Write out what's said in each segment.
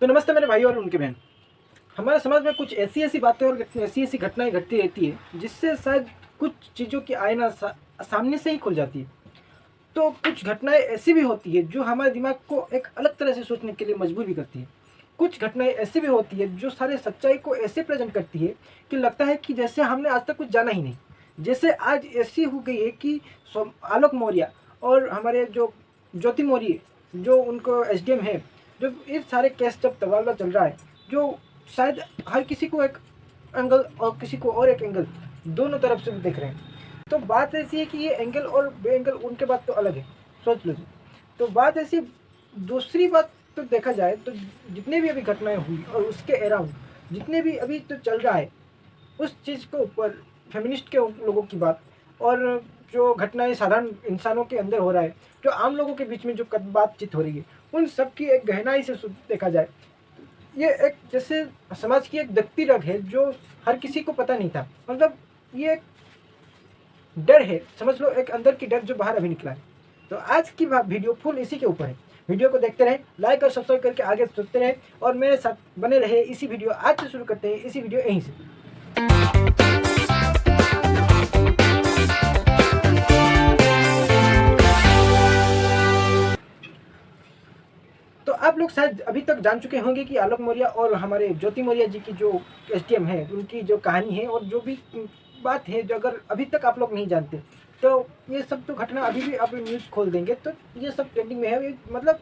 तो नमस्ते मेरे भाई और उनके बहन। हमारे समाज में कुछ ऐसी ऐसी बातें और ऐसी ऐसी घटनाएं घटती रहती है जिससे शायद कुछ चीज़ों की आईना सामने से ही खुल जाती है। तो कुछ घटनाएं ऐसी भी होती है जो हमारे दिमाग को एक अलग तरह से सोचने के लिए मजबूर भी करती है। कुछ घटनाएं ऐसी भी होती है जो सारे सच्चाई को ऐसे प्रेजेंट करती है कि लगता है कि जैसे हमने आज तक कुछ जाना ही नहीं। जैसे आज ऐसी हो गई है कि आलोक मौर्य और हमारे जो ज्योति मौर्य जो उनको एसडीएम है, जो ये सारे केस जब तबादला चल रहा है, जो शायद हर किसी को एक एंगल और किसी को और एक एंगल दोनों तरफ से देख रहे हैं। तो बात ऐसी है कि ये एंगल और बे एंगल उनके बात तो अलग है, सोच लो जी। तो बात ऐसी, दूसरी बात तो देखा जाए तो जितने भी अभी घटनाएं हुई और उसके अराउंड जितने भी अभी तो चल रहा है उस चीज़ के ऊपर फेमिनिस्ट के लोगों की बात और जो घटनाएं साधारण इंसानों के अंदर हो रहा है, जो आम लोगों के बीच में जो बातचीत हो रही है, उन सब की एक गहराई से देखा जाए, ये एक जैसे समाज की एक दबती रग है जो हर किसी को पता नहीं था। मतलब ये एक डर है, समझ लो एक अंदर की डर जो बाहर अभी निकला है। तो आज की वीडियो फुल इसी के ऊपर है। वीडियो को देखते रहें, लाइक और सब्सक्राइब करके आगे सुनते रहें और मेरे साथ बने रहे। इसी वीडियो आज से शुरू करते हैं, इसी वीडियो यहीं से। तो आप लोग शायद अभी तक जान चुके होंगे कि आलोक मौर्य और हमारे ज्योति मौर्य जी की जो एसडीएम है उनकी जो कहानी है और जो भी बात है, जो अगर अभी तक आप लोग नहीं जानते तो ये सब तो घटना अभी भी आप न्यूज़ खोल देंगे तो ये सब ट्रेंडिंग में है। ये मतलब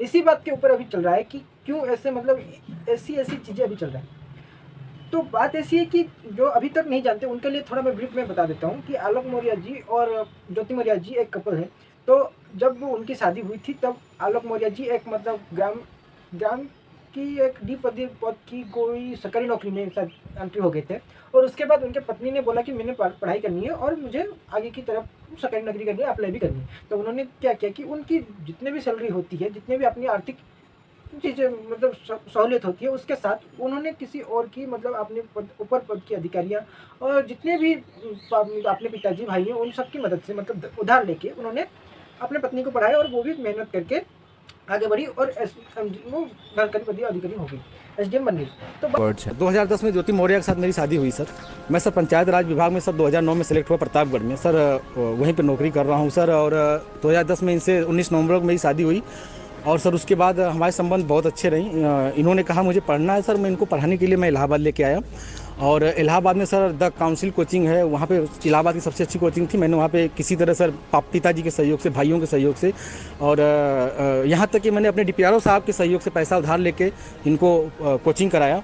इसी बात के ऊपर अभी चल रहा है कि क्यों ऐसे, मतलब ऐसी ऐसी चीज़ें अभी चल रहा है। तो बात ऐसी है कि जो अभी तक नहीं जानते उनके लिए थोड़ा मैं ब्रीफ में बता देता हूँ कि आलोक मौर्य जी और ज्योति मौर्य जी एक कपल है। तो जब वो उनकी शादी हुई थी तब आलोक मौर्य जी एक मतलब ग्राम की एक डी पद की कोई सरकारी नौकरी में शायद एंट्री हो गए थे। और उसके बाद उनके पत्नी ने बोला कि मैंने पढ़ाई करनी है और मुझे आगे की तरफ सरकारी नौकरी करनी है, अप्लाई भी करनी है। तो उन्होंने क्या किया कि उनकी जितने भी सैलरी होती है, जितने भी अपनी आर्थिक चीज़ें मतलब सहूलियत होती है, उसके साथ उन्होंने किसी और की मतलब अपने ऊपर पद की अधिकारियाँ और जितने भी अपने पिताजी भाई हैं उन सब की मदद से मतलब उधार लेके उन्होंने अपने पत्नी को पढ़ाया और वो भी मेहनत करके आगे बढ़ी और वो सरकारी अधिकारी हो गई, एसडीएम बन गई। तो 2010 में ज्योति मौर्य के साथ मेरी शादी हुई सर। मैं सर पंचायत राज विभाग में सर 2009 में सेलेक्ट हुआ प्रतापगढ़ में सर, वहीं पे नौकरी कर रहा हूँ सर। और 2010 में इनसे 19 नवंबर को मेरी शादी हुई और सर उसके बाद हमारे संबंध बहुत अच्छे रही। इन्होंने कहा मुझे पढ़ना है सर, मैं इनको पढ़ाने के लिए मैं इलाहाबाद लेके आया और इलाहाबाद में सर द काउंसिल कोचिंग है, वहाँ पे इलाहाबाद की सबसे अच्छी कोचिंग थी। मैंने वहाँ पे किसी तरह सर पिताजी के सहयोग से, भाइयों के सहयोग से और यहाँ तक कि मैंने अपने डीपीआरओ साहब के सहयोग से पैसा उधार लेके इनको कोचिंग कराया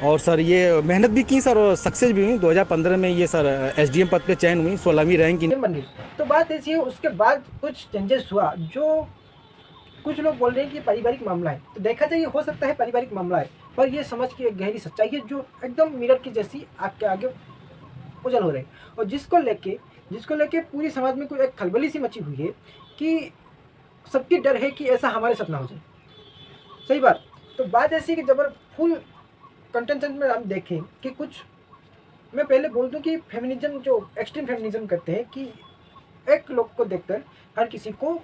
और सर ये मेहनत भी की सर और सक्सेस भी हुई। 2015 में ये सर एसडीएम पद पे चयन हुई, 16वीं रैंक की बन गई। तो बात ऐसी है, उसके बाद कुछ चेंजेस हुआ जो कुछ लोग बोल रहे हैं कि पारिवारिक मामला है। तो देखा जाए हो सकता है पारिवारिक मामला है, पर ये समझ की एक गहरी सच्चाई है जो एकदम मिरर की जैसी आपके आगे उजल हो रही है और जिसको लेके पूरी समाज में कोई एक खलबली सी मची हुई है कि सबकी डर है कि ऐसा हमारे साथ ना हो जाए। सही बात। तो बात ऐसी है कि जब फुल कंटेंशन में हम देखें कि कुछ, मैं पहले बोल दूं कि फेमिनिज्म जो एक्सट्रीम फेमिनिज्म करते हैं कि एक लोग को देखकर हर किसी को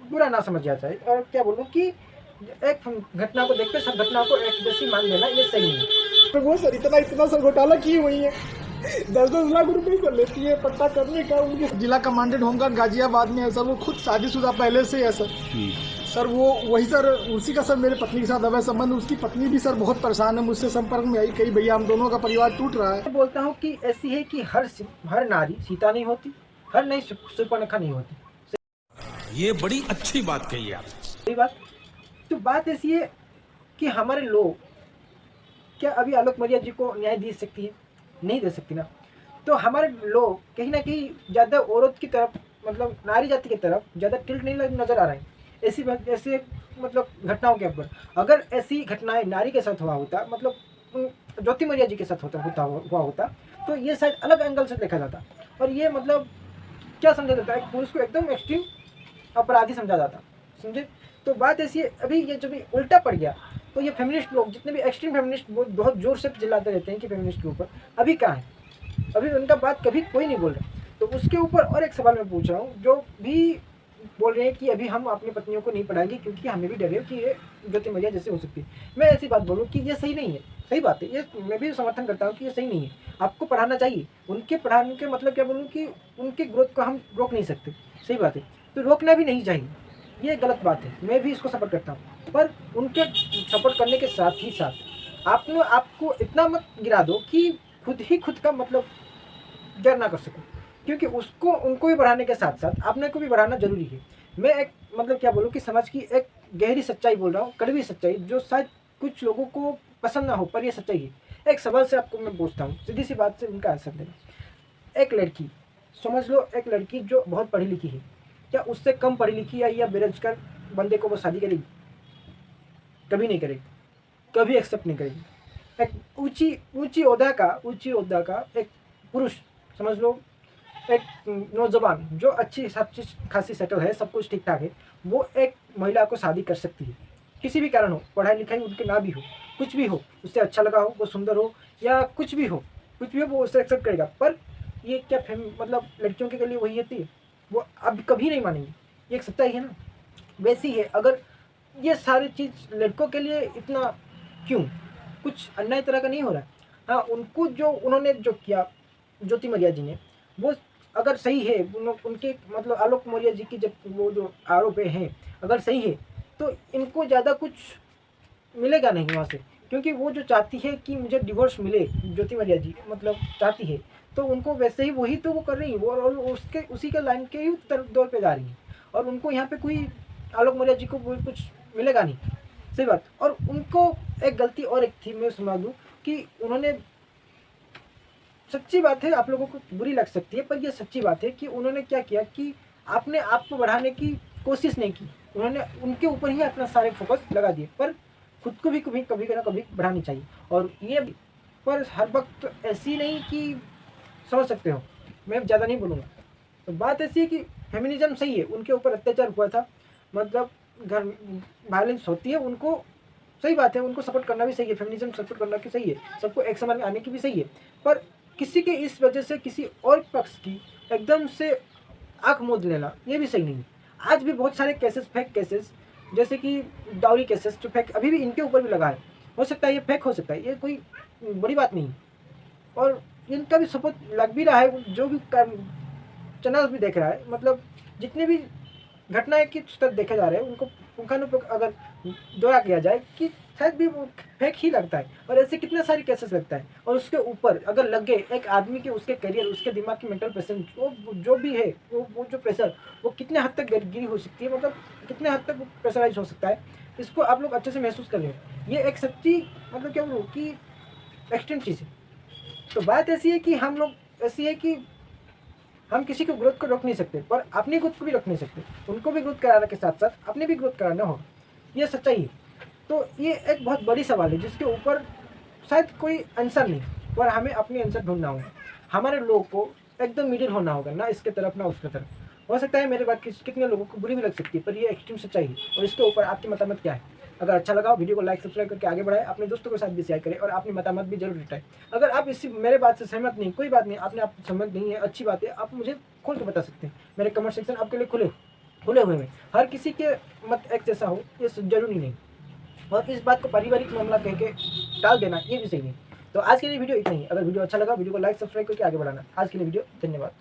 बुरा ना समझा जाए, और क्या बोलूँ कि एक घटना को देखकर सब घटना को एक जैसी मान लेना, ये सही नहीं है। तो वो सर इतना सर घोटाला की हुई है, 10-10 लाख रुपए सर लेती है पट्टा करने का। उनके जिला कमांडेंट होमगार्ड गाजियाबाद में है सर, वो खुद शादीशुदा पहले से है सर। वो वही सर, उसी का सर मेरे पत्नी के साथ अवैध संबंध। उसकी पत्नी भी सर बहुत परेशान है, मुझसे संपर्क में आई, कई भैया हम दोनों का परिवार टूट रहा है। मैं बोलता हूँ कि ऐसी है कि हर नारी सीता नहीं होती, हर नई सुपर्णखा नहीं होती। ये बड़ी अच्छी बात कही आप। सही बात। तो बात ऐसी है कि हमारे लोग क्या अभी आलोक मौर्य जी को न्याय दे सकती है? नहीं दे सकती ना। तो हमारे लोग कहीं ना कहीं ज़्यादा औरत की तरफ, मतलब नारी जाति की तरफ ज़्यादा टिल्ट नहीं नज़र आ रहा है ऐसे मतलब घटनाओं के ऊपर। अगर ऐसी घटनाएं नारी के साथ हुआ होता, मतलब ज्योति मौर्य जी के साथ हुआ होता तो ये शायद अलग एंगल से देखा जाता और ये मतलब क्या समझा जाता है, पुरुष को एकदम एक्सट्रीम अपराधी समझा जाता, समझे। तो बात ऐसी है, अभी ये जो भी उल्टा पड़ गया तो ये फेमिनिस्ट लोग जितने भी एक्सट्रीम फेमिनिस्ट बहुत जोर से चिल्लाते रहते हैं कि फेमिनिस्ट के ऊपर, अभी कहाँ है? अभी उनका बात कभी कोई नहीं बोल रहा। तो उसके ऊपर और एक सवाल मैं पूछ रहा हूँ, जो भी बोल रहे हैं कि अभी हम अपनी पत्नियों को नहीं पढ़ाएंगे क्योंकि हमें भी डर है कि ये ज्योति मरिया जैसे हो सकती है। मैं ऐसी बात बोलूँ कि ये सही नहीं है, सही बात है, ये मैं भी समर्थन करता हूँ कि ये सही नहीं है। आपको पढ़ाना चाहिए, उनके पढ़ाने के मतलब क्या बोलूँ कि उनके ग्रोथ को हम रोक नहीं सकते, सही बात है, तो रोकना भी नहीं चाहिए, ये गलत बात है, मैं भी इसको सपोर्ट करता हूँ। पर उनके सपोर्ट करने के साथ ही साथ आपको इतना मत गिरा दो कि खुद का मतलब गिर ना कर सको, क्योंकि उसको उनको भी बढ़ाने के साथ साथ अपने को भी बढ़ाना जरूरी है। मैं एक मतलब क्या बोलूँ कि समाज की एक गहरी सच्चाई बोल रहा हूँ, कड़वी सच्चाई, जो शायद कुछ लोगों को पसंद ना हो, पर ये सच्चाई है। एक सवाल से आपको मैं पूछता हूँ, सीधी सी बात से उनका आंसर देना। एक लड़की, समझ लो एक लड़की जो बहुत पढ़ी लिखी है, क्या उससे कम पढ़ी लिखी या बेरोजगार बंदे को वो शादी करेगी? कभी नहीं करेगी, कभी एक्सेप्ट नहीं करेगी। एक ऊंची ओहदा का एक पुरुष, समझ लो एक नौजवान जो अच्छी सब चीज़ खासी सेटल है, सब कुछ ठीक ठाक है, वो एक महिला को शादी कर सकती है, किसी भी कारण हो, पढ़ाई लिखाई उनके ना भी हो, कुछ भी हो, उससे अच्छा लगा हो, वो सुंदर हो या कुछ भी हो, वो उससे एक्सेप्ट करेगा। पर ये क्या मतलब लड़कियों के लिए वही होती है? वो अब कभी नहीं मानेंगे, ये एक सच्चाई है ना। वैसी है, अगर ये सारी चीज़ लड़कों के लिए इतना क्यों, कुछ अन्याय तरह का नहीं हो रहा है? हाँ, उनको जो उन्होंने जो किया ज्योति मरिया जी ने, वो अगर सही है, उनके मतलब आलोक मौर्य जी की जब वो जो आरोप हैं अगर सही है, तो इनको ज़्यादा कुछ मिलेगा नहीं वहाँ से, क्योंकि वो जो चाहती है कि मुझे डिवोर्स मिले, ज्योति मरिया जी मतलब चाहती है, तो उनको वैसे ही वही तो वो कर रही है, वो और उसके उसी के लाइन के ही दौर पे जा रही है, और उनको यहाँ पे कोई आलोक मौर्य जी को कुछ मिलेगा नहीं, सही बात। और उनको एक गलती और एक थी, मैं सुना दूँ कि उन्होंने, सच्ची बात है, आप लोगों को बुरी लग सकती है, पर यह सच्ची बात है कि उन्होंने क्या किया कि आपने आप को बढ़ाने की कोशिश नहीं की, उन्होंने उनके ऊपर ही अपना सारे फोकस लगा दिए। पर खुद को भी कभी ना कभी बढ़ानी चाहिए, और ये पर हर वक्त ऐसी नहीं कि समझ सकते हो, मैं ज़्यादा नहीं बोलूँगा। तो बात ऐसी है कि फेमिनिज्म सही है, उनके ऊपर अत्याचार हुआ था, मतलब घर वायलेंस होती है, उनको सही बात है, उनको सपोर्ट करना भी सही है, फेमिनिज्म सपोर्ट करना भी सही है, सबको एक समान में आने की भी सही है। पर किसी के इस वजह से किसी और पक्ष की एकदम से आंख मूंद लेना, ये भी सही नहीं है। आज भी बहुत सारे केसेस, फेक केसेस, जैसे कि डाउरी केसेस, जो फेक अभी भी इनके ऊपर भी लगा है, हो सकता है ये फेक हो सकता है, ये कोई बड़ी बात नहीं है, और इनका भी सपोर्ट लग भी रहा है, जो भी चैनल भी देख रहा है, मतलब जितने भी घटनाएं की स्तर देखे जा रहे हैं, उनको पुंखानुपुंख अगर दौरा किया जाए कि शायद भी वो फेक ही लगता है, और ऐसे कितने सारे केसेस लगता है। और उसके ऊपर अगर लग गए एक आदमी के, उसके करियर, उसके दिमाग की मेंटल प्रेशर, वो जो भी है, वो जो प्रेशर, वो कितने हद तक गिरी हो सकती है, मतलब कितने हद तक वो प्रेशराइज हो सकता है, इसको आप लोग अच्छे से महसूस कर रहे हैं। ये एक सच्ची मतलब क्या बोलूँ कि एक्सट्रीम चीज़ है। तो बात ऐसी है कि हम लोग ऐसी है कि हम किसी को ग्रोथ को रोक नहीं सकते, पर अपनी ग्रोथ को भी रोक नहीं सकते, उनको भी ग्रोथ कराने के साथ साथ अपनी भी ग्रोथ कराना होगा, ये सच्चाई है। तो ये एक बहुत बड़ी सवाल है जिसके ऊपर शायद कोई आंसर नहीं, पर हमें अपनी आंसर ढूंढना होगा, हमारे लोगों को एकदम मिडिल होना होगा, ना इसके तरफ ना उसके तरफ। हो सकता है मेरे बात कितने लोगों को बुरी भी लग सकती है, पर ये एक्सट्रीम सच्चाई है, और इसके ऊपर आपकी मतामत क्या है? अगर अच्छा लगा वीडियो को लाइक सब्सक्राइब करके आगे बढ़ाएं, अपने दोस्तों के साथ भी शेयर करें, और अपनी मतामत भी जरूर बताएं। अगर आप इसी मेरे बात से सहमत नहीं, कोई बात नहीं, आपने आप सहमत नहीं है, अच्छी बात है, आप मुझे खोल के बता सकते हैं, मेरे कमेंट सेक्शन आपके लिए खुले हुए हैं। हर किसी के मत एक जैसा हो ये जरूरी नहीं, और इस बात को पारिवारिक मामला कह के टाल देना ये भी सही नहीं। तो आज के लिए वीडियो इतना ही। अगर वीडियो अच्छा लगा वीडियो को लाइक सब्सक्राइब करके आगे बढ़ाना। आज के लिए वीडियो, धन्यवाद।